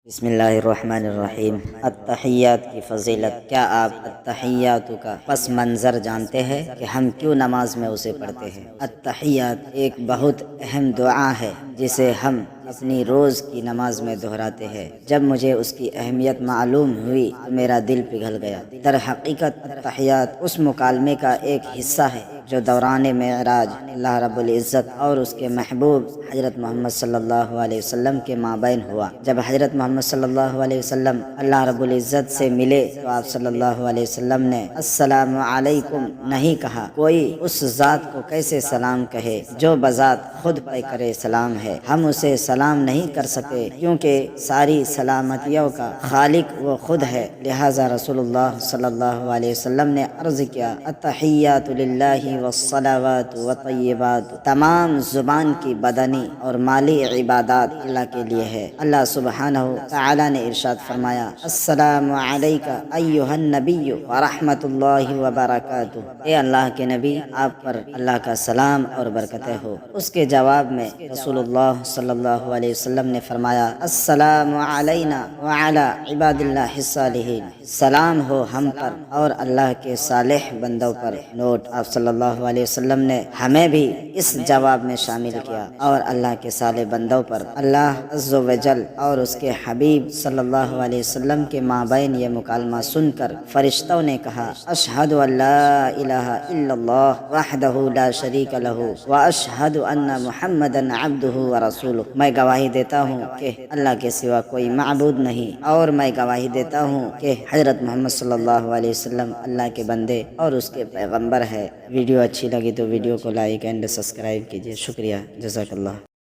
بسم اللہ الرحمن الرحیم۔ التحیات کی فضیلت۔ کیا آپ التحیات کا پس منظر جانتے ہیں کہ ہم کیوں نماز میں اسے پڑھتے ہیں؟ التحیات ایک بہت اہم دعا ہے جسے ہم اپنی روز کی نماز میں دہراتے ہیں۔ جب مجھے اس کی اہمیت معلوم ہوئی تو میرا دل پگھل گیا۔ در حقیقت التحیات اس مکالمے کا ایک حصہ ہے جو دوران معراج اللہ رب العزت اور اس کے محبوب حضرت محمد صلی اللہ علیہ وسلم کے مابین ہوا۔ جب حضرت محمد صلی اللہ علیہ وسلم اللہ رب العزت سے ملے تو آپ صلی اللہ علیہ وسلم نے السلام علیکم نہیں کہا۔ کوئی اس ذات کو کیسے سلام کہے جو بذات خود پہ کرے سلام ہے۔ ہم اسے سلام نہیں کر سکے کیونکہ ساری سلامتیوں کا خالق وہ خود ہے، لہذا رسول اللہ صلی اللہ علیہ وسلم نے عرض کیا التحیات للہ والصلوات والطیبات، تمام زبان کی بدنی اور مالی عبادات اللہ کے لیے ہے۔ اللہ سبحانہ تعالی نے ارشاد فرمایا السلام علیک ایھا النبی ورحمۃ اللہ وبرکاتہ، اے اللہ کے نبی آپ پر اللہ کا سلام اور برکتیں ہو۔ اس کے جواب میں رسول اللہ صلی اللہ علیہ وسلم نے فرمایا السلام علینا وعلی عباد اللہ الصالحین، سلام ہو ہم پر اور اللہ کے صالح بندوں پر۔ نوٹ: آپ صلی اللہ علیہ وسلم نے ہمیں بھی اس جواب میں شامل کیا اور اللہ کے صالح بندوں پر۔ اللہ عز و جل اور اس کے حبیب صلی اللہ علیہ وسلم کے مابین یہ مکالمہ سن کر فرشتوں نے کہا اشہد ان لا الہ الا اللہ وحدہ لا شریک لہ واشہد ان محمدا عبدہ ورسولہ، میں گواہی دیتا ہوں کہ اللہ کے سوا کوئی معبود نہیں، اور میں گواہی دیتا ہوں کہ حضرت محمد صلی اللہ علیہ وسلم اللہ کے بندے اور اس کے پیغمبر ہے۔ ویڈیو اچھی لگی تو ویڈیو کو لائک اینڈ سبسکرائب کیجیے۔ شکریہ، جزاک اللہ۔